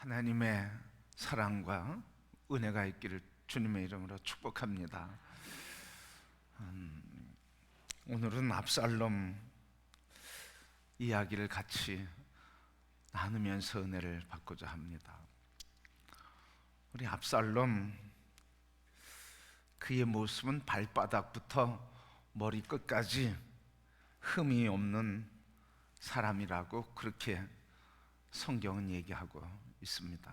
하나님의 사랑과 은혜가 있기를 주님의 이름으로 축복합니다. 오늘은 압살롬 이야기를 같이 나누면서 은혜를 받고자 합니다. 우리 압살롬, 그의 모습은 발바닥부터 머리끝까지 흠이 없는 사람이라고 그렇게 성경은 얘기하고 있습니다.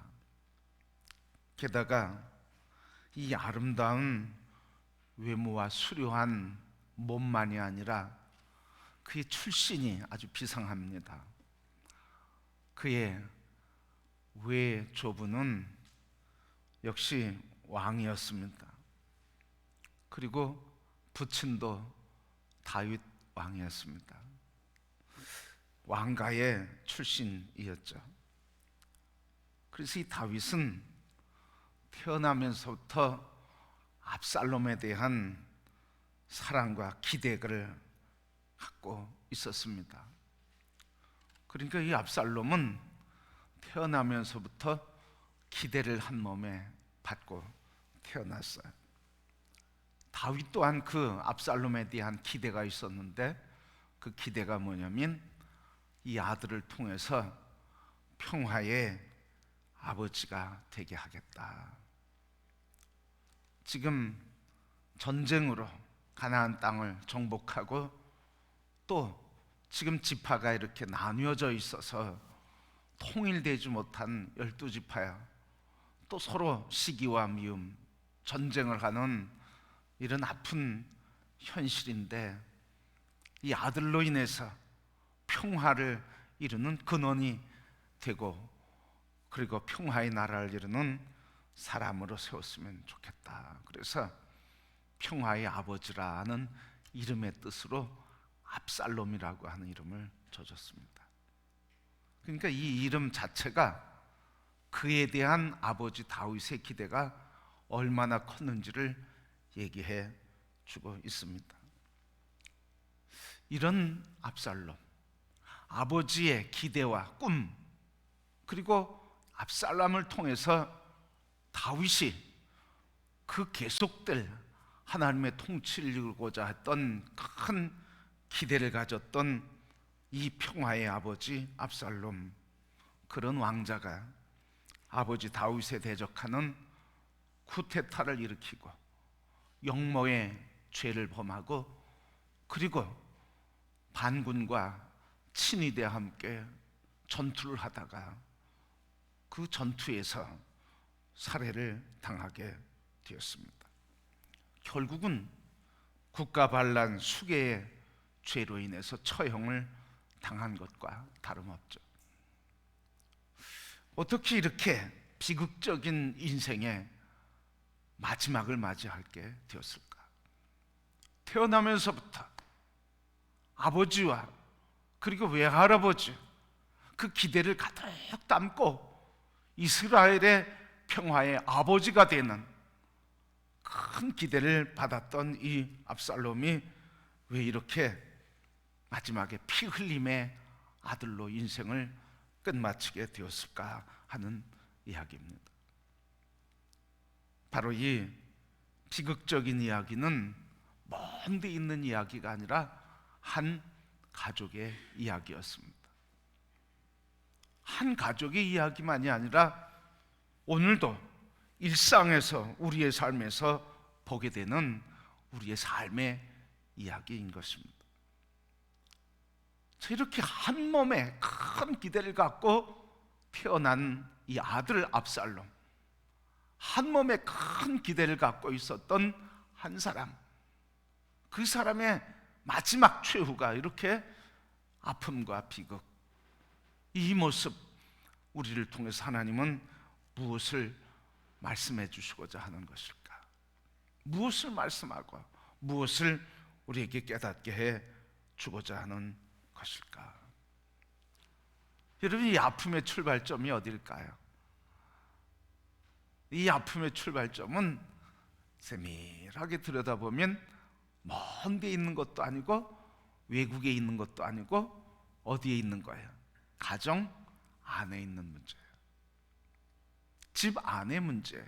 게다가 이 아름다운 외모와 수려한 몸만이 아니라 그의 출신이 아주 비상합니다. 그의 외조부는 역시 왕이었습니다. 그리고 부친도 다윗 왕이었습니다. 왕가의 출신이었죠. 그래서 이 다윗은 태어나면서부터 압살롬에 대한 사랑과 기대를 갖고 있었습니다. 그러니까 이 압살롬은 태어나면서부터 기대를 한 몸에 받고 태어났어요. 다윗 또한 그 압살롬에 대한 기대가 있었는데, 그 기대가 뭐냐면 이 아들을 통해서 평화의 아버지가 되게 하겠다. 지금 전쟁으로 가나안 땅을 정복하고 또 지금 지파가 이렇게 나뉘어져 있어서 통일되지 못한 12지파야, 또 서로 시기와 미움, 전쟁을 하는 이런 아픈 현실인데, 이 아들로 인해서 평화를 이루는 근원이 되고, 그리고 평화의 나라를 이루는 사람으로 세웠으면 좋겠다. 그래서 평화의 아버지라는 이름의 뜻으로 압살롬이라고 하는 이름을 줘줬습니다. 그러니까 이 이름 자체가 그에 대한 아버지 다윗의 기대가 얼마나 컸는지를 얘기해 주고 있습니다. 이런 압살롬, 아버지의 기대와 꿈, 그리고 압살롬을 통해서 다윗이 그 계속될 하나님의 통치를 이루고자 했던 큰 기대를 가졌던 이 평화의 아버지 압살롬, 그런 왕자가 아버지 다윗에 대적하는 쿠데타를 일으키고 영모의 죄를 범하고, 그리고 반군과 친위대와 함께 전투를 하다가 그 전투에서 살해를 당하게 되었습니다. 결국은 국가반란 수괴의 죄로 인해서 처형을 당한 것과 다름없죠. 어떻게 이렇게 비극적인 인생의 마지막을 맞이하게 되었을까? 태어나면서부터 아버지와 그리고 외할아버지, 그 기대를 가득 담고 이스라엘의 평화의 아버지가 되는 큰 기대를 받았던 이 압살롬이 왜 이렇게 마지막에 피 흘림의 아들로 인생을 끝마치게 되었을까 하는 이야기입니다. 바로 이 비극적인 이야기는 먼 데 있는 이야기가 아니라 한 가족의 이야기였습니다. 한 가족의 이야기만이 아니라 오늘도 일상에서, 우리의 삶에서 보게 되는 우리의 삶의 이야기인 것입니다. 이렇게 한 몸에 큰 기대를 갖고 태어난 이 아들 압살롬, 한 몸에 큰 기대를 갖고 있었던 한 사람, 그 사람의 마지막 최후가 이렇게 아픔과 비극, 이 모습, 우리를 통해서 하나님은 무엇을 말씀해 주시고자 하는 것일까? 무엇을 말씀하고 무엇을 우리에게 깨닫게 해 주고자 하는 것일까? 여러분, 이 아픔의 출발점이 어딜까요? 이 아픔의 출발점은 세밀하게 들여다보면 먼 데 있는 것도 아니고 외국에 있는 것도 아니고 어디에 있는 거예요? 가정 안에 있는 문제예요. 집 안의 문제.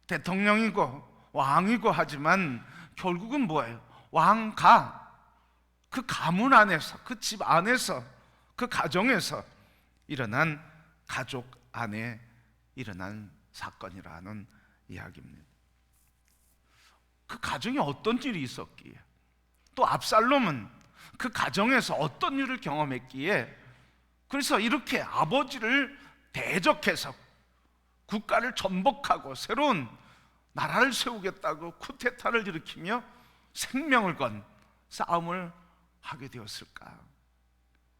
대통령이고 왕이고 하지만 결국은 뭐예요? 왕가, 그 가문 안에서, 그 집 안에서, 그 가정에서 일어난, 가족 안에 일어난 사건이라는 이야기입니다. 그 가정에 어떤 일이 있었기에, 또 압살롬은 그 가정에서 어떤 일을 경험했기에, 그래서 이렇게 아버지를 대적해서 국가를 전복하고 새로운 나라를 세우겠다고 쿠데타를 일으키며 생명을 건 싸움을 하게 되었을까?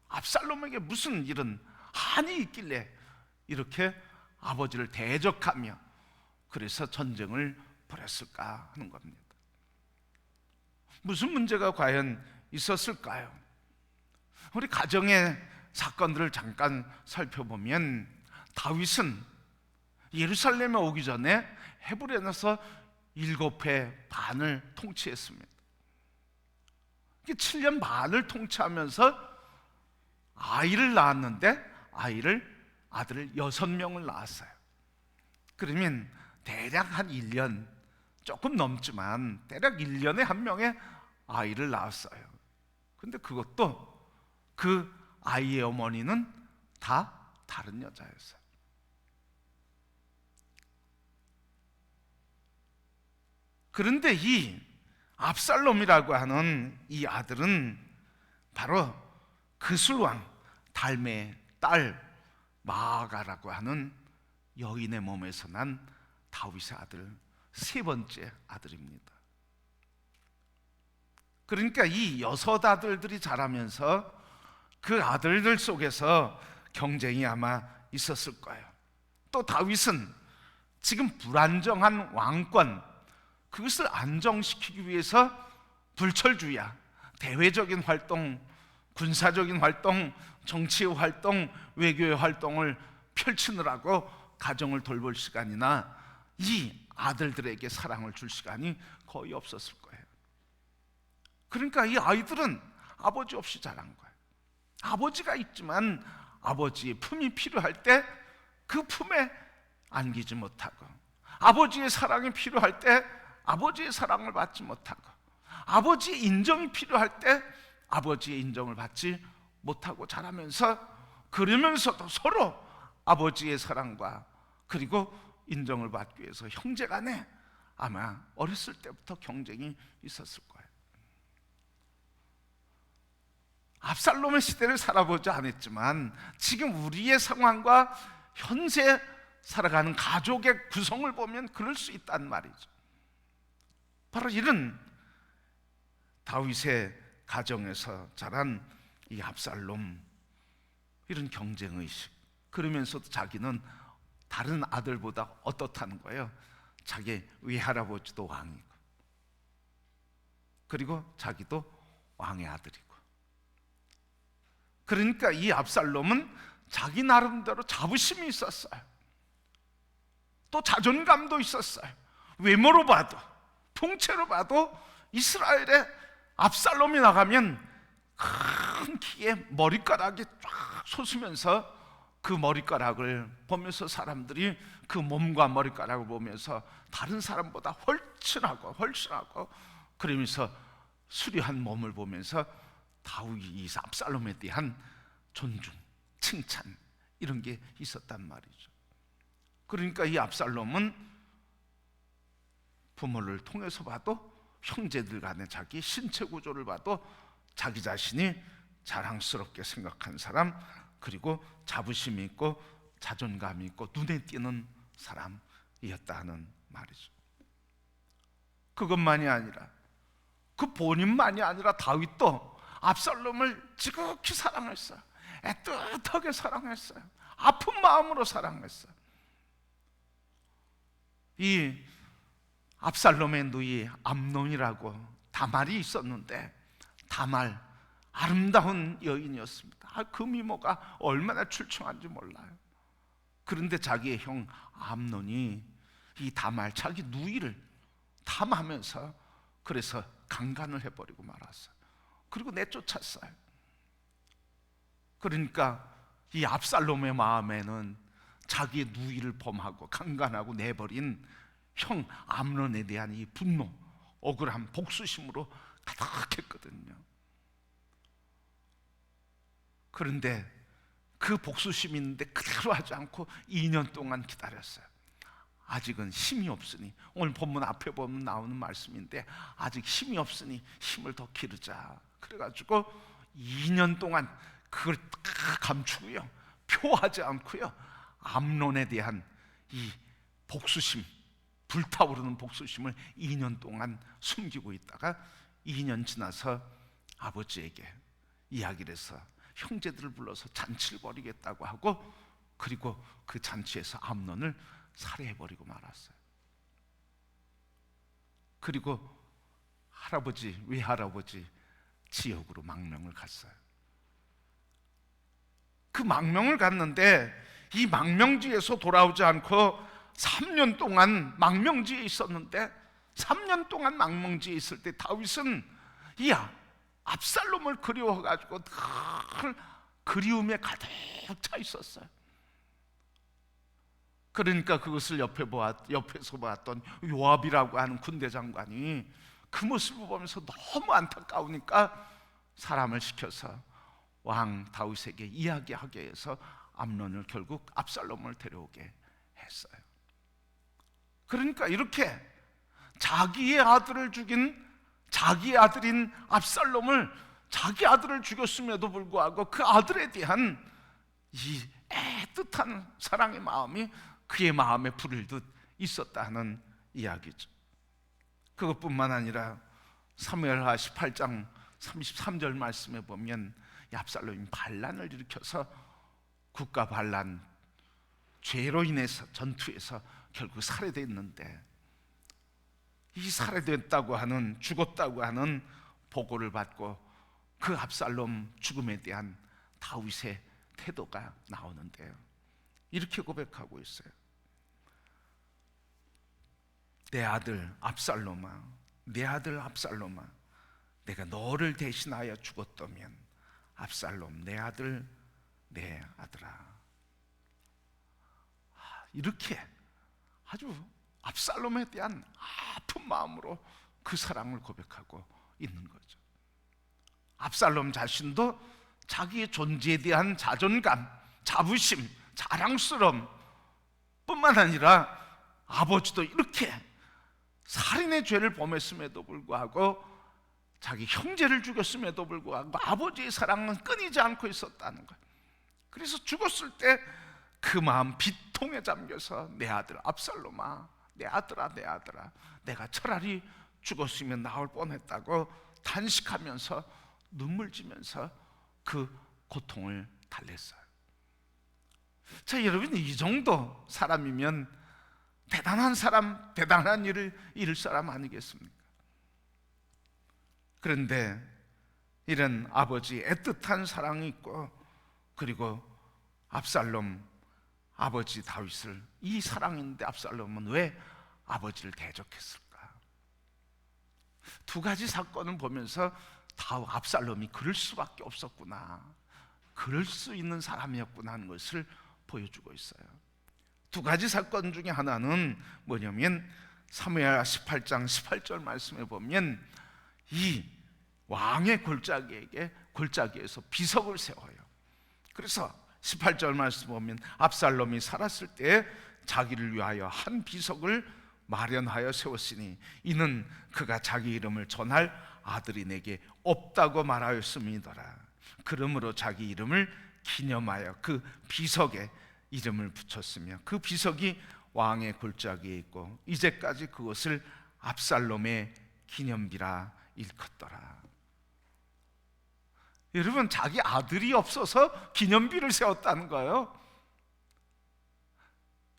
압살롬에게 무슨 이런 한이 있길래 이렇게 아버지를 대적하며 그래서 전쟁을 벌였을까 하는 겁니다. 무슨 문제가 과연 있었을까요? 우리 가정의 사건들을 잠깐 살펴보면, 다윗은 예루살렘에 오기 전에 헤브론에서 7회 반을 통치했습니다. 7년 반을 통치하면서 아이를 낳았는데 아들을 6명을 낳았어요. 그러면 대략 한 1년 조금 넘지만 대략 1년에 한 명의 아이를 낳았어요. 근데 그것도 그 아이의 어머니는 다 다른 여자였어요. 그런데 이 압살롬이라고 하는 이 아들은 바로 그술왕 달메의 딸 마아가라고 하는 여인의 몸에서 난 다윗의 아들, 세 번째 아들입니다. 그러니까 이 6 아들들이 자라면서 그 아들들 속에서 경쟁이 아마 있었을 거예요. 또 다윗은 지금 불안정한 왕권, 그것을 안정시키기 위해서 불철주야, 대외적인 활동, 군사적인 활동, 정치의 활동, 외교의 활동을 펼치느라고 가정을 돌볼 시간이나 이 아들들에게 사랑을 줄 시간이 거의 없었을 거예요. 그러니까 이 아이들은 아버지 없이 자란 거예요. 아버지가 있지만 아버지의 품이 필요할 때 그 품에 안기지 못하고, 아버지의 사랑이 필요할 때 아버지의 사랑을 받지 못하고, 아버지의 인정이 필요할 때 아버지의 인정을 받지 못하고 자라면서, 그러면서도 서로 아버지의 사랑과 그리고 인정을 받기 위해서 형제간에 아마 어렸을 때부터 경쟁이 있었을 거예요. 압살롬의 시대를 살아보지 않았지만 지금 우리의 상황과 현재 살아가는 가족의 구성을 보면 그럴 수 있단 말이죠. 바로 이런 다윗의 가정에서 자란 이 압살롬, 이런 경쟁의식, 그러면서도 자기는 다른 아들보다 어떻다는 거예요? 자기 외할아버지도 왕이고, 그리고 자기도 왕의 아들이고. 그러니까 이 압살롬은 자기 나름대로 자부심이 있었어요. 또 자존감도 있었어요. 외모로 봐도, 통째로 봐도 이스라엘에 압살롬이 나가면 큰 키에 머리카락이 쫙 솟으면서 그 머리카락을 보면서 사람들이 그 몸과 머리카락을 보면서 다른 사람보다 훨씬하고 그러면서 수려한 몸을 보면서 다윗이 압살롬에 대한 존중, 칭찬, 이런 게 있었단 말이죠. 그러니까 이 압살롬은 부모를 통해서 봐도, 형제들 간의 자기 신체 구조를 봐도 자기 자신이 자랑스럽게 생각한 사람, 그리고 자부심이 있고 자존감이 있고 눈에 띄는 사람이었다 하는 말이죠. 그것만이 아니라, 그 본인만이 아니라 다윗도 압살롬을 지극히 사랑했어요. 애틋하게 사랑했어요. 아픈 마음으로 사랑했어요. 이 압살롬의 누이 암논이라고 다말이 있었는데, 다말 아름다운 여인이었습니다. 그 미모가 얼마나 출중한지 몰라요. 그런데 자기의 형 암논이 이 다말, 자기 누이를 탐하면서 그래서 강간을 해버리고 말았어요. 그리고 내쫓았어요. 그러니까 이 압살롬의 마음에는 자기의 누이를 범하고 강간하고 내버린 형 암논에 대한 이 분노, 억울함, 복수심으로 가득했거든요. 그런데 그 복수심이 있는데 그대로 하지 않고 2년 동안 기다렸어요. 아직은 힘이 없으니, 오늘 본문 앞에 보면 나오는 말씀인데, 아직 힘이 없으니 힘을 더 기르자. 그래가지고 2년 동안 그걸 다 감추고요, 표하지 않고요, 암논에 대한 이 복수심, 불타오르는 복수심을 2년 동안 숨기고 있다가 2년 지나서 아버지에게 이야기를 해서 형제들을 불러서 잔치를 벌이겠다고 하고, 그리고 그 잔치에서 암논을 살해해버리고 말았어요. 그리고 외할아버지 지역으로 망명을 갔어요. 그 망명을 갔는데 이 망명지에서 돌아오지 않고 3년 동안 망명지에 있었는데, 3년 동안 망명지에 있을 때 다윗은 이 압살롬을 그리워가지고 늘 그리움에 가득 차 있었어요. 그러니까 그것을 옆에서 보았던 요압이라고 하는 군대 장관이 그 모습을 보면서 너무 안타까우니까 사람을 시켜서 왕 다윗에게 이야기하게 해서 암논을 결국 압살롬을 데려오게 했어요. 그러니까 이렇게 자기의 아들을 죽인, 자기의 아들인 압살롬을, 자기 아들을 죽였음에도 불구하고 그 아들에 대한 이 애틋한 사랑의 마음이 그의 마음에 불을 듯 있었다는 이야기죠. 그것뿐만 아니라 사무엘하 18장 33절 말씀에 보면 압살롬이 반란을 일으켜서 국가 반란, 죄로 인해서 전투에서 결국 살해됐는데, 이 살해됐다고 하는, 죽었다고 하는 보고를 받고 그 압살롬 죽음에 대한 다윗의 태도가 나오는데요, 이렇게 고백하고 있어요. 내 아들 압살롬아, 내 아들 압살롬아, 내가 너를 대신하여 죽었다면 압살롬 내 아들, 내 아들아. 이렇게 아주 압살롬에 대한 아픈 마음으로 그 사랑을 고백하고 있는 거죠. 압살롬 자신도 자기의 존재에 대한 자존감, 자부심, 자랑스러움 뿐만 아니라 아버지도 이렇게 살인의 죄를 범했음에도 불구하고, 자기 형제를 죽였음에도 불구하고 아버지의 사랑은 끊이지 않고 있었다는 거예요. 그래서 죽었을 때 그 마음 비통에 잠겨서 내 아들 압살롬아, 내 아들아, 내 아들아, 내가 차라리 죽었으면 나을 뻔했다고 단식하면서 눈물 지면서 그 고통을 달랬어요. 자, 여러분, 이 정도 사람이면 대단한 사람, 대단한 일을 이룰 사람 아니겠습니까? 그런데 이런 아버지 애틋한 사랑이 있고, 그리고 압살롬, 아버지 다윗을, 이 사랑인데 압살롬은 왜 아버지를 대적했을까? 두 가지 사건을 보면서 압살롬이 그럴 수밖에 없었구나, 그럴 수 있는 사람이었구나 하는 것을 보여주고 있어요. 두 가지 사건 중에 하나는 뭐냐면 사무엘 18장 18절 말씀에 보면 이 왕의 골짜기에서 비석을 세워요. 그래서 18절 말씀 보면 압살롬이 살았을 때 자기를 위하여 한 비석을 마련하여 세웠으니 이는 그가 자기 이름을 전할 아들이 내게 없다고 말하였음이더라. 그러므로 자기 이름을 기념하여 그 비석에 이름을 붙였으며 그 비석이 왕의 골짜기에 있고 이제까지 그것을 압살롬의 기념비라 일컫더라. 여러분, 자기 아들이 없어서 기념비를 세웠다는 거예요.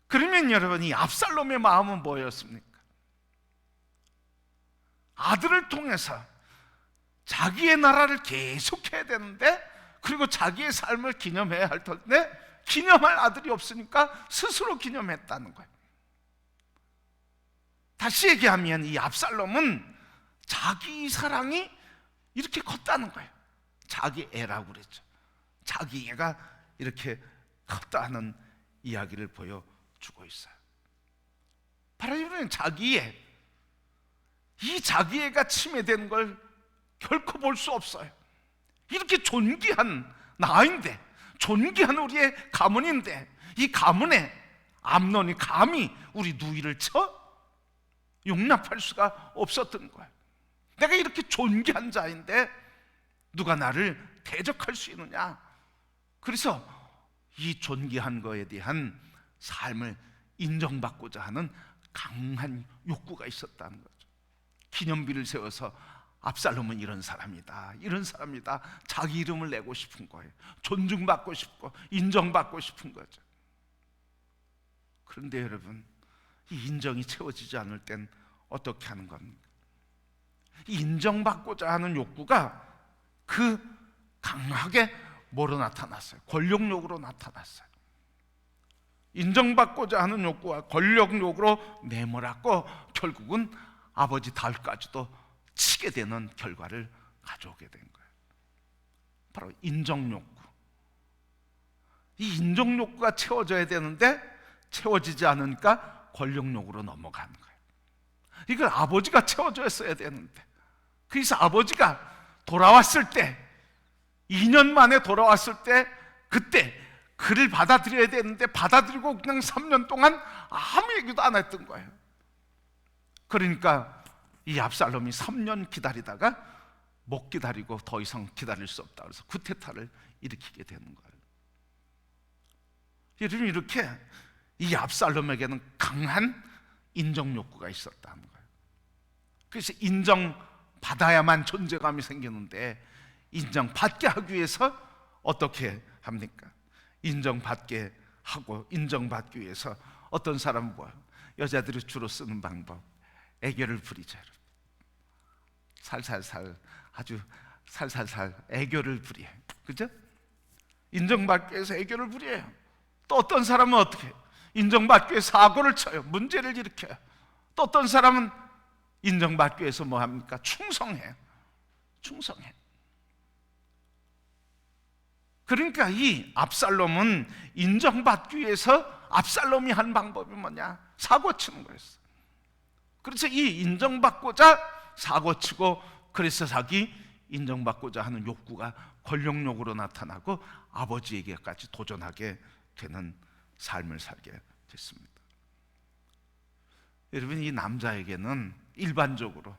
그러면 여러분, 이 압살롬의 마음은 뭐였습니까? 아들을 통해서 자기의 나라를 계속해야 되는데, 그리고 자기의 삶을 기념해야 할 텐데 기념할 아들이 없으니까 스스로 기념했다는 거예요. 다시 얘기하면 이 압살롬은 자기 사랑이 이렇게 컸다는 거예요. 자기 애라고 그랬죠. 자기 애가 이렇게 컸다는 이야기를 보여주고 있어요. 바로 이런 자기애, 이 자기애가 침해되는 걸 결코 볼 수 없어요. 이렇게 존귀한 나인데, 존귀한 우리의 가문인데, 이 가문에 암논이 감히 우리 누이를 쳐? 용납할 수가 없었던 거예요. 내가 이렇게 존귀한 자인데 누가 나를 대적할 수 있느냐? 그래서 이 존귀한 거에 대한 삶을 인정받고자 하는 강한 욕구가 있었다는 거죠. 기념비를 세워서 압살롬은 이런 사람이다, 이런 사람이다, 자기 이름을 내고 싶은 거예요. 존중받고 싶고 인정받고 싶은 거죠. 그런데 여러분, 이 인정이 채워지지 않을 땐 어떻게 하는 겁니까? 이 인정받고자 하는 욕구가 그 강하게 뭐로 나타났어요? 권력욕으로 나타났어요. 인정받고자 하는 욕구와 권력욕으로 내몰았고 결국은 아버지 다윗까지도 치게 되는 결과를 가져오게 된 거예요. 바로 인정욕구. 이 인정욕구가 채워져야 되는데 채워지지 않으니까 권력욕으로 넘어가는 거예요. 이걸 아버지가 채워줬어야 되는데, 그래서 아버지가 돌아왔을 때, 2년 만에 돌아왔을 때, 그때 그를 받아들여야 되는데 받아들이고 그냥 3년 동안 아무 얘기도 안 했던 거예요. 그러니까 이 압살롬이 3년 기다리다가 못 기다리고 더 이상 기다릴 수 없다 그래서 쿠데타를 일으키게 되는 거예요. 여러분, 이렇게 이 압살롬에게는 강한 인정 욕구가 있었다는 거예요. 그래서 인정받아야만 존재감이 생기는데 인정받게 하기 위해서 어떻게 합니까? 인정받게 하고 인정받기 위해서 어떤 사람은 뭐예요? 여자들이 주로 쓰는 방법, 애교를 부리죠. 살살살, 아주 살살살 애교를 부려요. 그죠? 인정받기 위해서 애교를 부려요. 또 어떤 사람은 어떻게 해요? 인정받기 위해서 사고를 쳐요. 문제를 일으켜요. 또 어떤 사람은 인정받기 위해서 뭐 합니까? 충성해요. 충성해. 그러니까 이 압살롬은 인정받기 위해서 압살롬이 한 방법이 뭐냐? 사고치는 거였어. 그래서 이 인정받고자 사고치고, 그래서 자기 인정받고자 하는 욕구가 권력욕으로 나타나고 아버지에게까지 도전하게 되는 삶을 살게 됐습니다. 여러분, 이 남자에게는 일반적으로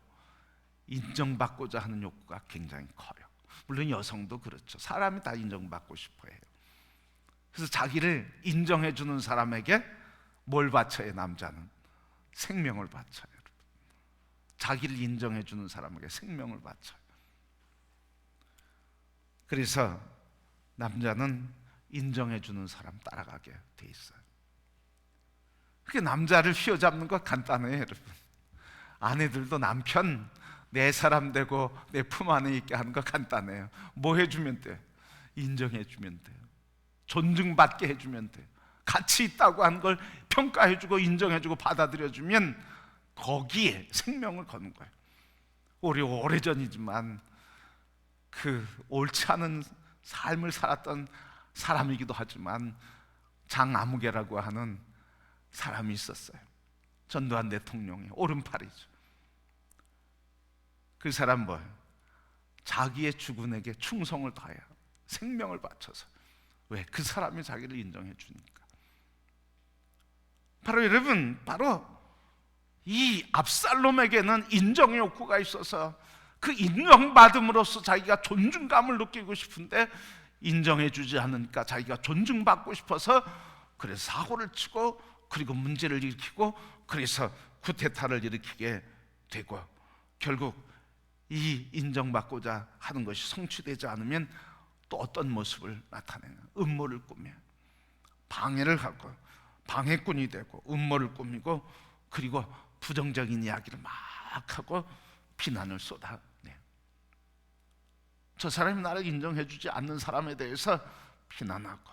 인정받고자 하는 욕구가 굉장히 커요. 물론 여성도 그렇죠. 사람이 다 인정받고 싶어 해요. 그래서 자기를 인정해 주는 사람에게 뭘 바쳐요? 남자는 생명을 바쳐요. 자기를 인정해 주는 사람에게 생명을 바쳐요. 그래서 남자는 인정해 주는 사람 따라가게 돼 있어요. 그게 남자를 휘어잡는 거 간단해요, 여러분. 아내들도 남편 내 사람 되고 내 품 안에 있게 하는 거 간단해요. 뭐 해주면 돼요? 인정해 주면 돼요. 존중받게 해주면 돼요. 가치 있다고 하는 걸 평가해주고 인정해주고 받아들여주면 거기에 생명을 거는 거예요. 우리 오래전이지만 그 옳지 않은 삶을 살았던 사람이기도 하지만 장아무개라고 하는 사람이 있었어요. 전두환 대통령의 오른팔이죠. 그 사람 뭐예요? 자기의 주군에게 충성을 다해요. 생명을 바쳐서. 왜? 그 사람이 자기를 인정해 주니까. 바로 여러분, 바로 이 압살롬에게는 인정의 욕구가 있어서 그 인정받음으로써 자기가 존중감을 느끼고 싶은데 인정해 주지 않으니까 자기가 존중받고 싶어서 그래서 사고를 치고 그리고 문제를 일으키고 그래서 쿠데타를 일으키게 되고 결국 이 인정받고자 하는 것이 성취되지 않으면 또 어떤 모습을 나타내냐? 음모를 꾸며 방해를 하고 방해꾼이 되고 음모를 꾸미고 그리고 부정적인 이야기를 막 하고 비난을 쏟아내요. 저 사람이 나를 인정해주지 않는 사람에 대해서 비난하고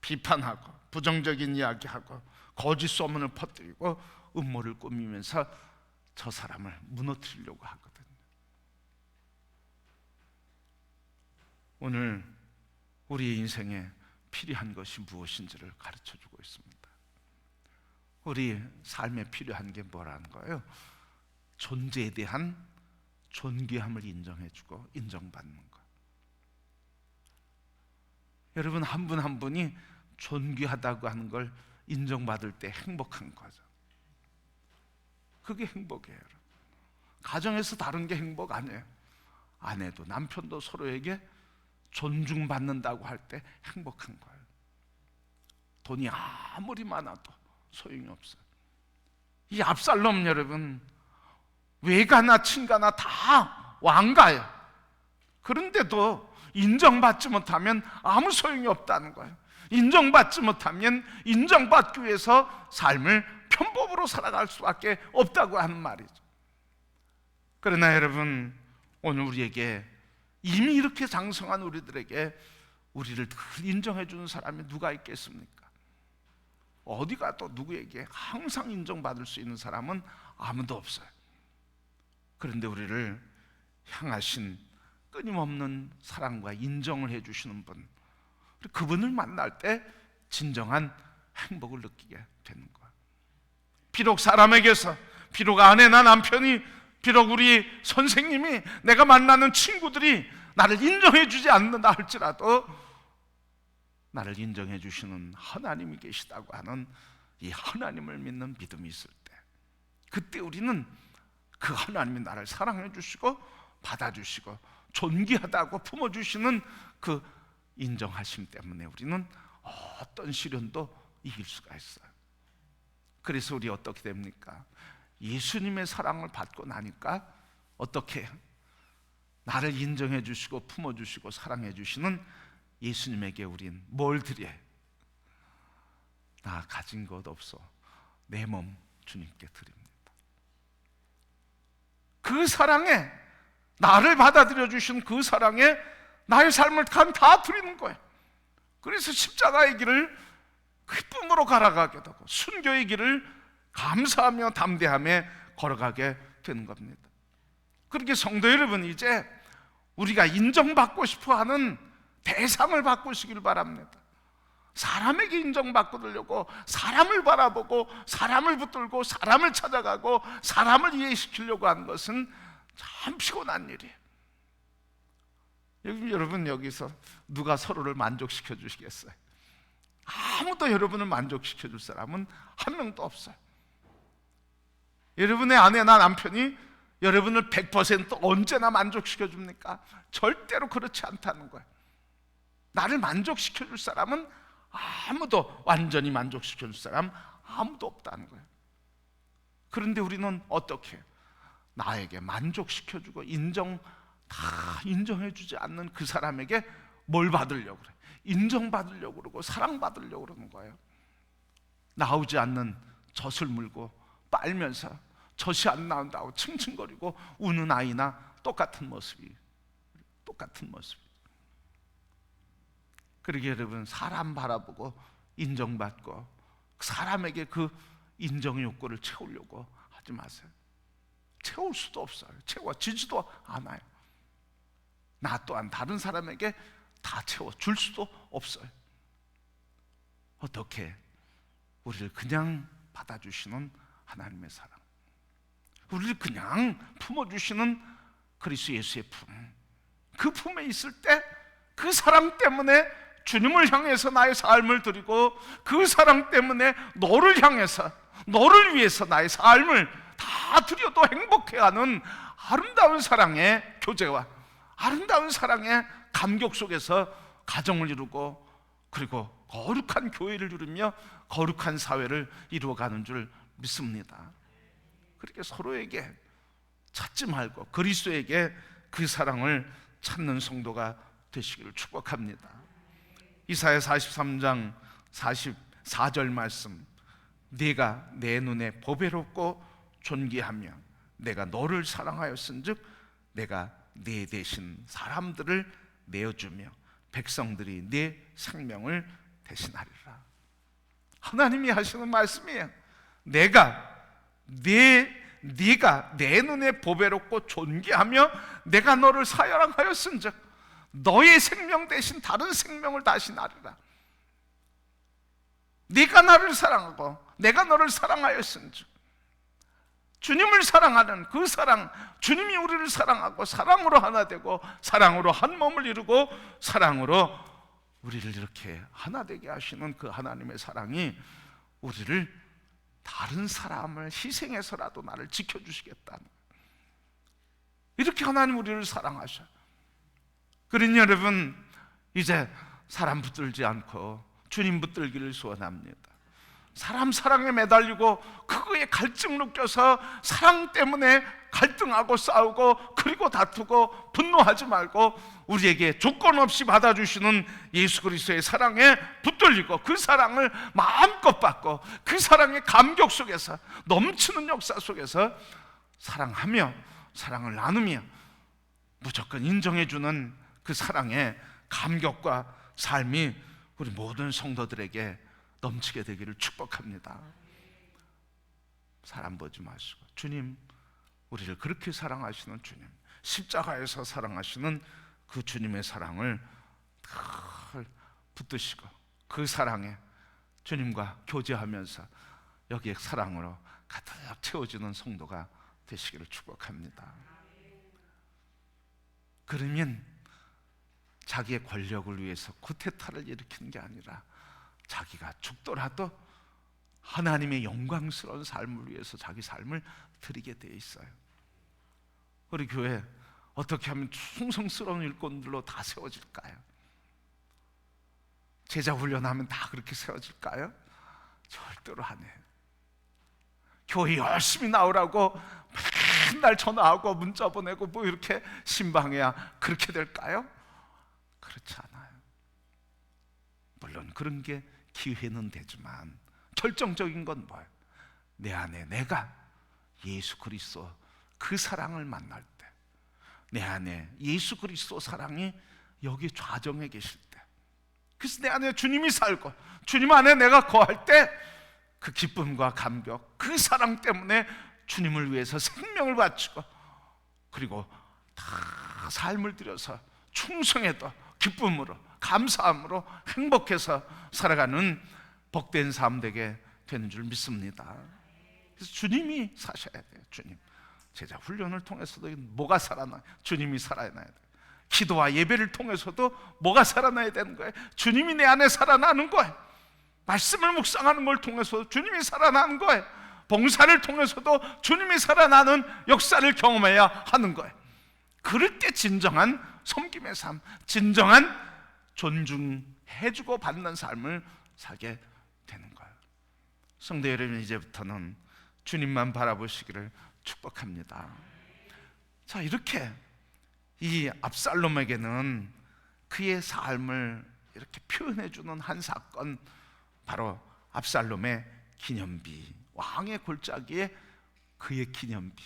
비판하고 부정적인 이야기하고 거짓 소문을 퍼뜨리고 음모를 꾸미면서 저 사람을 무너뜨리려고 하거든요. 오늘 우리의 인생에 필요한 것이 무엇인지를 가르쳐 주고 있습니다. 우리 삶에 필요한 게 뭐라는 거예요? 존재에 대한 존귀함을 인정해주고 인정받는 것. 여러분, 한 분 한 분이 존귀하다고 하는 걸 인정받을 때 행복한 거죠. 그게 행복이에요. 가정에서 다른 게 행복 아니에요. 아내도 남편도 서로에게 존중받는다고 할 때 행복한 거예요. 돈이 아무리 많아도 소용이 없어요. 이 압살롬, 여러분, 외가나 친가나 다 왕가예요. 그런데도 인정받지 못하면 아무 소용이 없다는 거예요. 인정받지 못하면 인정받기 위해서 삶을 편법으로 살아갈 수밖에 없다고 하는 말이죠. 그러나 여러분, 오늘 우리에게 이미 이렇게 장성한 우리들에게 우리를 늘 인정해 주는 사람이 누가 있겠습니까? 어디 가도 누구에게 항상 인정받을 수 있는 사람은 아무도 없어요. 그런데 우리를 향하신 끊임없는 사랑과 인정을 해주시는 분, 그분을 만날 때 진정한 행복을 느끼게 되는 거예요. 비록 사람에게서, 비록 아내나 남편이, 비록 우리 선생님이, 내가 만나는 친구들이 나를 인정해 주지 않는다 할지라도 나를 인정해 주시는 하나님이 계시다고 하는 이 하나님을 믿는 믿음이 있을 때, 그때 우리는 그 하나님이 나를 사랑해 주시고 받아주시고 존귀하다고 품어주시는 그 인정하심 때문에 우리는 어떤 시련도 이길 수가 있어요. 그래서 우리 어떻게 됩니까? 예수님의 사랑을 받고 나니까 어떻게 해요? 나를 인정해 주시고 품어주시고 사랑해 주시는 예수님에게 우린 뭘 드려요? 나 가진 것 없어, 내 몸 주님께 드립니다. 그 사랑에, 나를 받아들여 주신 그 사랑에 나의 삶을 다 드리는 거예요. 그래서 십자가의 길을 기쁨으로 걸어가게 되고 순교의 길을 감사하며 담대함에 걸어가게 되는 겁니다. 그렇게 성도 여러분, 이제 우리가 인정받고 싶어하는 대상을 바꾸시길 바랍니다. 사람에게 인정받고들려고 사람을 바라보고 사람을 붙들고 사람을 찾아가고 사람을 이해시키려고 하는 것은 참 피곤한 일이에요. 여러분, 여기서 누가 서로를 만족시켜 주시겠어요? 아무도 여러분을 만족시켜 줄 사람은 한 명도 없어요. 여러분의 아내나 남편이 여러분을 100% 언제나 만족시켜 줍니까? 절대로 그렇지 않다는 거예요. 나를 만족시켜 줄 사람은 아무도, 완전히 만족시켜 줄 사람 아무도 없다는 거예요. 그런데 우리는 어떻게 해요? 나에게 만족시켜 주고 다 인정해 주지 않는 그 사람에게 뭘 받으려고 그래? 인정받으려고 그러고 사랑받으려고 그러는 거예요. 나오지 않는 젖을 물고 빨면서 젖이 안 나온다고 칭칭거리고 우는 아이나 똑같은 모습이. 그러게 여러분, 사람 바라보고 인정받고 사람에게 그 인정의 욕구를 채우려고 하지 마세요. 채울 수도 없어요. 채워지지도 않아요. 나 또한 다른 사람에게 다 채워줄 수도 없어요. 어떻게? 우리를 그냥 받아주시는 하나님의 사랑, 우리를 그냥 품어주시는 그리스도 예수의 품, 그 품에 있을 때 그 사랑 때문에 주님을 향해서 나의 삶을 드리고 그 사랑 때문에 너를 향해서, 너를 위해서 나의 삶을 다 드려도 행복해하는 아름다운 사랑의 교제와 아름다운 사랑의 감격 속에서 가정을 이루고, 그리고 거룩한 교회를 이루며 거룩한 사회를 이루어가는 줄 믿습니다. 그렇게 서로에게 찾지 말고 그리스도에게 그 사랑을 찾는 성도가 되시기를 축복합니다. 이사야 43장 44절 말씀, 네가 내 눈에 보배롭고 존귀하며 내가 너를 사랑하였은즉 내가 네 대신 사람들을 내어주며 백성들이 네 생명을 대신하리라. 하나님이 하시는 말씀이에요. 네가 내 눈에 보배롭고 존귀하며 내가 너를 사랑하였은즉 너의 생명 대신 다른 생명을 다시 나리라. 네가 나를 사랑하고 내가 너를 사랑하였은즉. 주님을 사랑하는 그 사랑, 주님이 우리를 사랑하고 사랑으로 하나 되고 사랑으로 한 몸을 이루고 사랑으로 우리를 이렇게 하나 되게 하시는 그 하나님의 사랑이 우리를 다른 사람을 희생해서라도 나를 지켜주시겠다는, 이렇게 하나님 우리를 사랑하셔. 그러니 여러분, 이제 사람 붙들지 않고 주님 붙들기를 소원합니다. 사람 사랑에 매달리고 그거에 갈증 느껴서 사랑 때문에 갈등하고 싸우고 그리고 다투고 분노하지 말고 우리에게 조건 없이 받아주시는 예수 그리스도의 사랑에 붙들리고 그 사랑을 마음껏 받고 그 사랑의 감격 속에서, 넘치는 역사 속에서 사랑하며 사랑을 나누며 무조건 인정해주는 그 사랑의 감격과 삶이 우리 모든 성도들에게 넘치게 되기를 축복합니다. 사람 보지 마시고 주님, 우리를 그렇게 사랑하시는 주님, 십자가에서 사랑하시는 그 주님의 사랑을 늘 붙드시고 그 사랑에 주님과 교제하면서 여기에 사랑으로 가득 채워지는 성도가 되시기를 축복합니다. 그러면 자기의 권력을 위해서 쿠데타를 일으키는 게 아니라 자기가 죽더라도 하나님의 영광스러운 삶을 위해서 자기 삶을 드리게 돼 있어요. 우리 교회 어떻게 하면 충성스러운 일꾼들로 다 세워질까요? 제자 훈련하면 다 그렇게 세워질까요? 절대로 안 해요. 교회 열심히 나오라고 맨날 전화하고 문자 보내고 뭐 이렇게 신방해야 그렇게 될까요? 그렇지 않아요. 물론 그런 게 기회는 되지만 결정적인 건 뭐예요? 내 안에 내가 예수 그리스도 그 사랑을 만날 때, 내 안에 예수 그리스도 사랑이 여기 좌정해 계실 때, 그래서 내 안에 주님이 살고 주님 안에 내가 거할 때 그 기쁨과 감격, 그 사랑 때문에 주님을 위해서 생명을 바치고 그리고 다 삶을 들여서 충성해도 기쁨으로 감사함으로 행복해서 살아가는 복된 삶 되게 되는 줄 믿습니다. 그래서 주님이 사셔야 돼요. 주님. 제자 훈련을 통해서도 뭐가 살아나요? 주님이 살아나야 돼요. 기도와 예배를 통해서도 뭐가 살아나야 되는 거예요? 주님이 내 안에 살아나는 거예요. 말씀을 묵상하는 걸 통해서 주님이 살아나는 거예요. 봉사를 통해서도 주님이 살아나는 역사를 경험해야 하는 거예요. 그럴 때 진정한 섬김의 삶, 진정한 존중해주고 받는 삶을 살게 되는 거예요. 성도 여러분, 이제부터는 주님만 바라보시기를 축복합니다. 자, 이렇게 이 압살롬에게는 그의 삶을 이렇게 표현해주는 한 사건, 바로 압살롬의 기념비, 왕의 골짜기에 그의 기념비.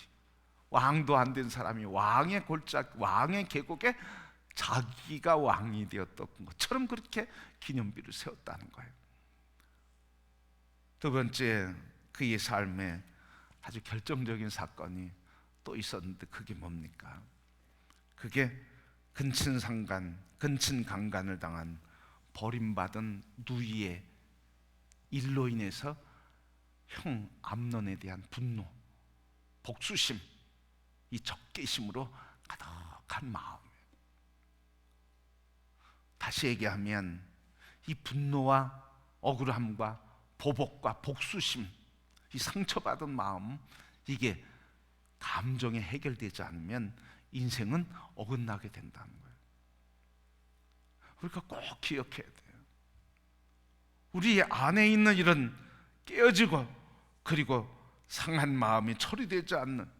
왕도 안 된 사람이 왕의 골짜기, 왕의 계곡에 자기가 왕이 되었던 것처럼 그렇게 기념비를 세웠다는 거예요. 두 번째, 그의 삶에 아주 결정적인 사건이 또 있었는데 그게 뭡니까? 그게 근친강간을 당한 버림받은 누이의 일로 인해서 형 암논에 대한 분노, 복수심, 이 적개심으로 가득한 마음이에요. 다시 얘기하면 이 분노와 억울함과 보복과 복수심, 이 상처받은 마음, 이게 감정에 해결되지 않으면 인생은 어긋나게 된다는 거예요. 우리가 꼭 기억해야 돼요. 우리 안에 있는 이런 깨어지고 그리고 상한 마음이 처리되지 않는,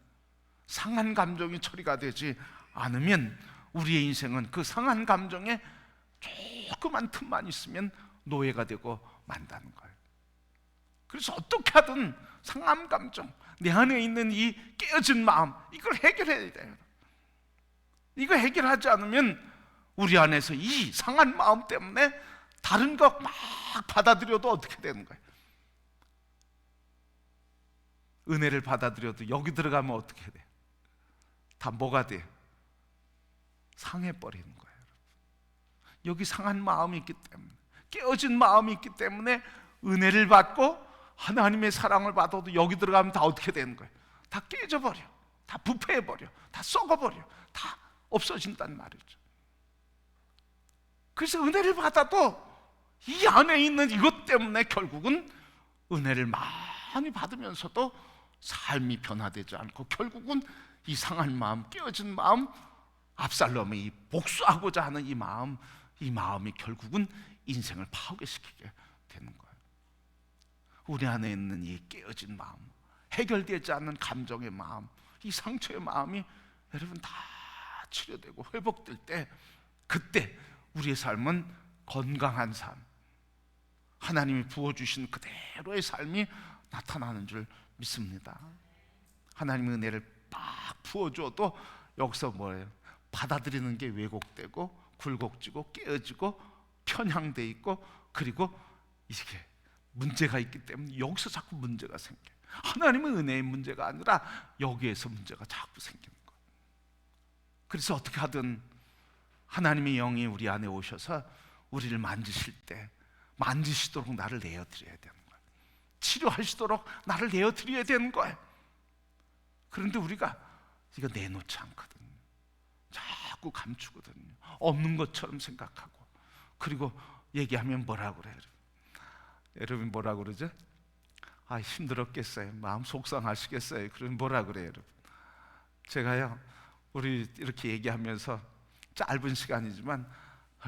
상한 감정이 처리가 되지 않으면 우리의 인생은 그 상한 감정에 조그만 틈만 있으면 노예가 되고 만다는 거예요. 그래서 어떻게 하든 상한 감정, 내 안에 있는 이 깨어진 마음, 이걸 해결해야 돼요. 이거 해결하지 않으면 우리 안에서 이 상한 마음 때문에 다른 것 막 받아들여도 어떻게 되는 거예요? 은혜를 받아들여도 여기 들어가면 어떻게 돼요? 다 뭐가 돼요? 상해버리는 거예요. 여기 상한 마음이 있기 때문에, 깨어진 마음이 있기 때문에 은혜를 받고 하나님의 사랑을 받아도 여기 들어가면 다 어떻게 되는 거예요? 다 깨져버려, 다 부패해버려, 다 썩어버려, 다 없어진단 말이죠. 그래서 은혜를 받아도 이 안에 있는 이것 때문에 결국은 은혜를 많이 받으면서도 삶이 변화되지 않고 결국은 이상한 마음, 깨어진 마음, 압살롬이 복수하고자 하는 이 마음이 결국은 인생을 파괴시키게 되는 거예요. 우리 안에 있는 이 깨어진 마음, 해결되지 않는 감정의 마음, 이 상처의 마음이 여러분 다 치료되고 회복될 때, 그때 우리의 삶은 건강한 삶, 하나님이 부어주신 그대로의 삶이 나타나는 줄 믿습니다. 하나님의 은혜를 막 부어줘도 여기서 뭐예요? 받아들이는 게 왜곡되고 굴곡지고 깨어지고 편향돼 있고, 그리고 이게 문제가 있기 때문에 여기서 자꾸 문제가 생겨요. 하나님의 은혜의 문제가 아니라 여기에서 문제가 자꾸 생기는 거예요. 그래서 어떻게 하든 하나님의 영이 우리 안에 오셔서 우리를 만지실 때 만지시도록 나를 내어드려야 되는 거예요. 치료하시도록 나를 내어드려야 되는 거예요. 그런데 우리가 이거 내놓지 않거든요. 자꾸 감추거든요. 없는 것처럼 생각하고, 그리고 얘기하면 뭐라고 그래요? 여러분 뭐라고 그러죠? 아, 힘들었겠어요, 마음 속상하시겠어요. 그러면 뭐라고 그래요? 여러분, 제가요 우리 이렇게 얘기하면서 짧은 시간이지만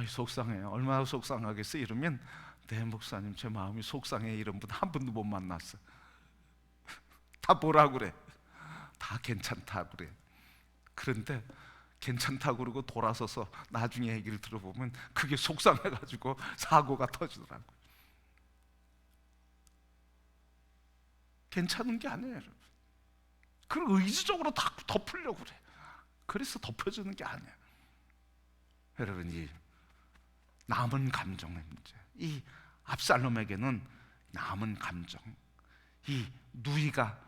속상해요. 얼마나 속상하겠어요? 이러면 네 목사님, 제 마음이 속상해, 이런 분 한 분도 못 만났어. 다 뭐라고 그래? 다 괜찮다고 그래. 그런데 괜찮다고 그러고 돌아서서 나중에 얘기를 들어보면 그게 속상해가지고 사고가 터지더라고요. 괜찮은 게 아니에요, 여러분. 그걸 의지적으로 다 덮으려고 그래. 그래서 덮여주는 게 아니에요. 여러분, 이 남은 감정의 문제, 이 압살롬에게는 남은 감정, 이 누이가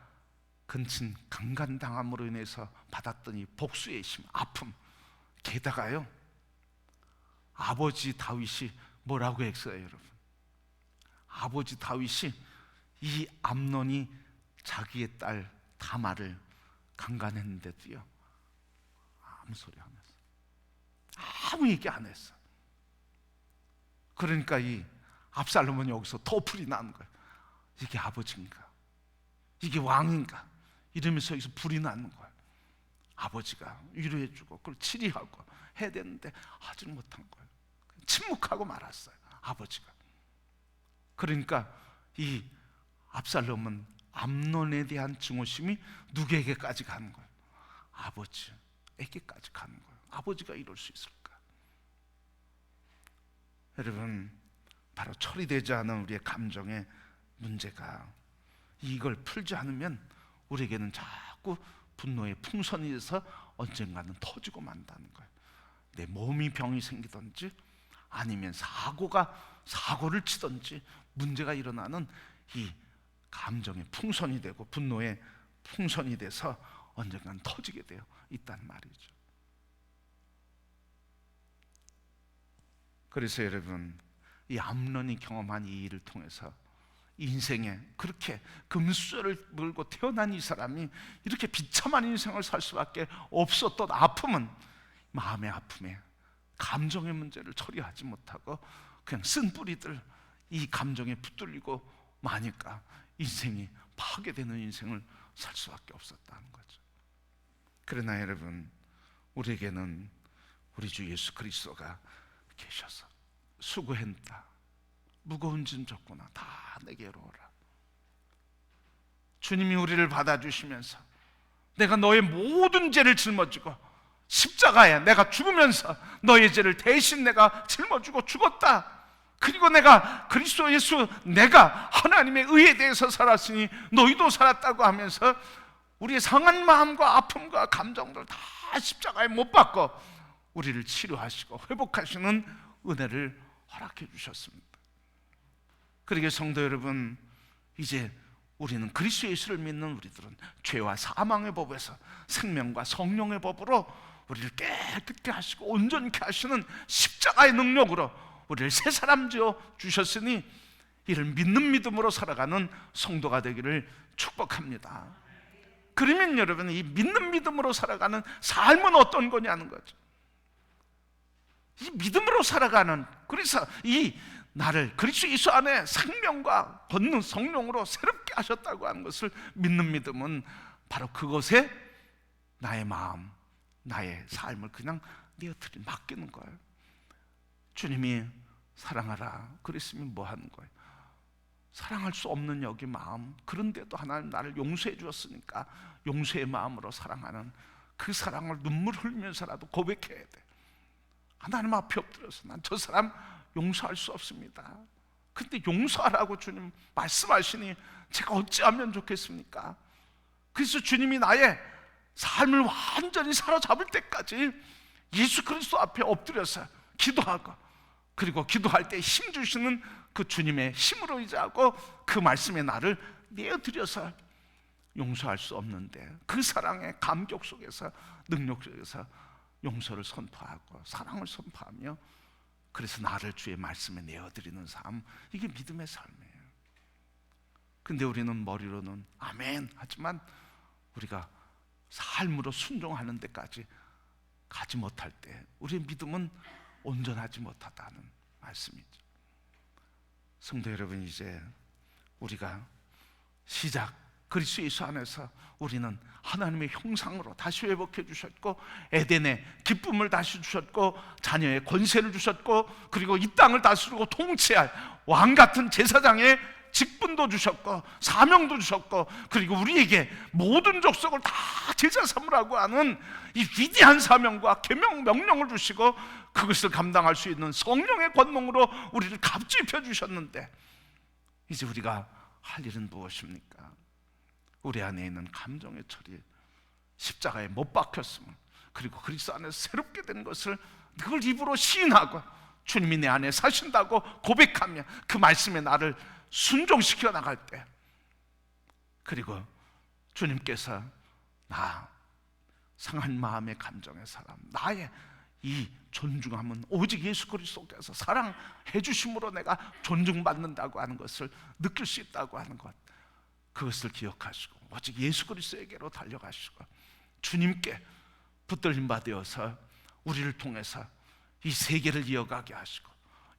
근친 강간당함으로 인해서 받았던 이 복수의 심, 아픔, 게다가요 아버지 다윗이 뭐라고 했어요, 여러분? 아버지 다윗이 이 암논이 자기의 딸 다말을 강간했는데도요 아무 소리 안 했어. 아무 얘기 안 했어. 그러니까 이 압살롬은 여기서 더 불이 나는 거예요. 이게 아버지인가? 이게 왕인가? 이러면서 여기서 불이 나는 거예요. 아버지가 위로해주고 그걸 치리하고 해야 되는데 하지 못한 거예요. 침묵하고 말았어요, 아버지가. 그러니까 이 압살롬은 암논에 대한 증오심이 누구에게까지 가는 거예요? 아버지에게까지 가는 거예요. 아버지가 이럴 수 있을까? 여러분, 바로 처리되지 않은 우리의 감정의 문제가, 이걸 풀지 않으면 우리에게는 자꾸 분노의 풍선이 돼서 언젠가는 터지고 만다는 거예요. 내 몸이 병이 생기든지 아니면 사고를 치든지 문제가 일어나는 이 감정의 풍선이 되고 분노의 풍선이 돼서 언젠가는 터지게 되어 있단 말이죠. 그래서 여러분, 이 암논이 경험한 이 일을 통해서 인생에 그렇게 금수저를 물고 태어난 이 사람이 이렇게 비참한 인생을 살 수밖에 없었던 아픔은, 마음의 아픔에 감정의 문제를 처리하지 못하고 그냥 쓴뿌리들 이 감정에 붙들리고 마니까 인생이 파괴되는 인생을 살 수밖에 없었다는 거죠. 그러나 여러분, 우리에게는 우리 주 예수 그리스도가 계셔서 수고했다, 무거운 짐 졌구나, 다 내게로 오라. 주님이 우리를 받아주시면서 내가 너의 모든 죄를 짊어지고 십자가에 내가 죽으면서 너의 죄를 대신 내가 짊어지고 죽었다. 그리고 내가 그리스도 예수, 내가 하나님의 의에 대해서 살았으니 너희도 살았다고 하면서 우리의 상한 마음과 아픔과 감정들 다 십자가에 못 박고 우리를 치료하시고 회복하시는 은혜를 허락해 주셨습니다. 그러게 성도 여러분, 이제 우리는 그리스도 예수를 믿는 우리들은 죄와 사망의 법에서 생명과 성령의 법으로 우리를 깨끗게 하시고 온전케 하시는 십자가의 능력으로 우리를 새 사람 지어 주셨으니, 이를 믿는 믿음으로 살아가는 성도가 되기를 축복합니다. 그러면 여러분, 이 믿는 믿음으로 살아가는 삶은 어떤 거냐는 거죠. 이 믿음으로 살아가는, 그래서 이 나를 그리스도 예수 안에 생명과 권능 성령으로 새롭게 하셨다고 하는 것을 믿는 믿음은 바로 그것에 나의 마음, 나의 삶을 그냥 맡기는 거예요. 주님이 사랑하라 그랬으면 뭐 하는 거예요? 사랑할 수 없는 여기 마음, 그런데도 하나님 나를 용서해 주었으니까 용서의 마음으로 사랑하는 그 사랑을 눈물 흘리면서라도 고백해야 돼. 하나님 앞에 엎드려서 난 저 사람 용서할 수 없습니다. 근데 용서하라고 주님 말씀하시니 제가 어찌하면 좋겠습니까? 그래서 주님이 나의 삶을 완전히 사로잡을 때까지 예수 그리스도 앞에 엎드려서 기도하고, 그리고 기도할 때 힘 주시는 그 주님의 힘으로 의지하고 그 말씀에 나를 내어드려서 용서할 수 없는데 그 사랑의 감격 속에서, 능력 속에서 용서를 선포하고 사랑을 선포하며, 그래서 나를 주의 말씀에 내어드리는 삶, 이게 믿음의 삶이에요. 근데 우리는 머리로는 아멘 하지만 우리가 삶으로 순종하는 데까지 가지 못할 때 우리의 믿음은 온전하지 못하다는 말씀이죠. 성도 여러분, 이제 우리가 시작 그리스도 예수 안에서 우리는 하나님의 형상으로 다시 회복해 주셨고, 에덴의 기쁨을 다시 주셨고, 자녀의 권세를 주셨고, 그리고 이 땅을 다스리고 통치할 왕 같은 제사장의 직분도 주셨고, 사명도 주셨고, 그리고 우리에게 모든 족속을 다 제자 삼으라고 하는 이 위대한 사명과 계명 명령을 주시고, 그것을 감당할 수 있는 성령의 권능으로 우리를 갑주입혀 주셨는데, 이제 우리가 할 일은 무엇입니까? 우리 안에 있는 감정의 철이 십자가에 못 박혔음을, 그리고 그리스도 안에서 새롭게 된 것을 그걸 입으로 시인하고 주님이 내 안에 사신다고 고백하며 그 말씀에 나를 순종시켜 나갈 때, 그리고 주님께서 나 상한 마음의 감정의 사람, 나의 이 존중함은 오직 예수 그리스도께서 사랑해 주심으로 내가 존중받는다고 하는 것을 느낄 수 있다고 하는 것, 그것을 기억하시고 오직 예수 그리스도에게로 달려가시고 주님께 붙들림 받으어서 우리를 통해서 이 세계를 이어가게 하시고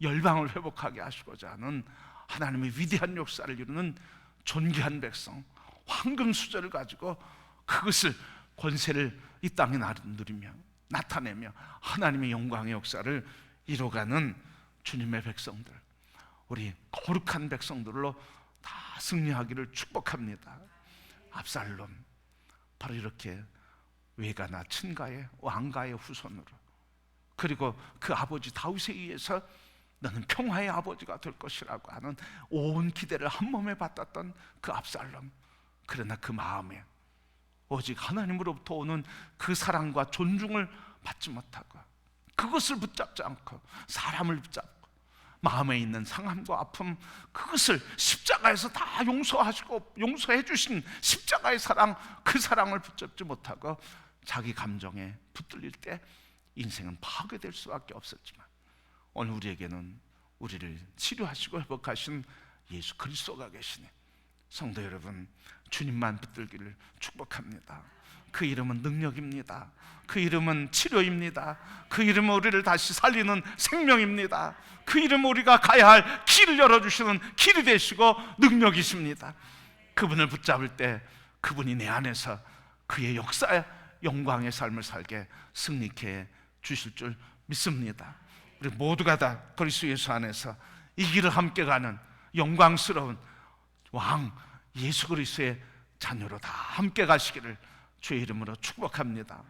열방을 회복하게 하시고자 하는 하나님의 위대한 역사를 이루는 존귀한 백성, 황금 수저를 가지고 그것을 권세를 이 땅에 누리며 나타내며 하나님의 영광의 역사를 이뤄가는 주님의 백성들, 우리 거룩한 백성들로 다 승리하기를 축복합니다. 압살롬, 바로 이렇게 외가나 친가의 왕가의 후손으로, 그리고 그 아버지 다윗에 의해서 너는 평화의 아버지가 될 것이라고 하는 온 기대를 한 몸에 받았던 그 압살롬, 그러나 그 마음에 오직 하나님으로부터 오는 그 사랑과 존중을 받지 못하고 그것을 붙잡지 않고 사람을 붙잡고 마음에 있는 상함과 아픔, 그것을 십자가에서 다 용서하시고 용서해 주신 십자가의 사랑, 그 사랑을 붙잡지 못하고 자기 감정에 붙들릴 때 인생은 파괴될 수밖에 없었지만, 오늘 우리에게는 우리를 치료하시고 회복하신 예수 그리스도가 계시네. 성도 여러분, 주님만 붙들기를 축복합니다. 그 이름은 능력입니다. 그 이름은 치료입니다. 그 이름은 우리를 다시 살리는 생명입니다. 그 이름은 우리가 가야 할 길을 열어주시는 길이 되시고 능력이십니다. 그분을 붙잡을 때 그분이 내 안에서 그의 역사의 영광의 삶을 살게 승리케 주실 줄 믿습니다. 우리 모두가 다 그리스도 예수 안에서 이 길을 함께 가는 영광스러운 왕 예수 그리스도의 자녀로 다 함께 가시기를 주의 이름으로 축복합니다.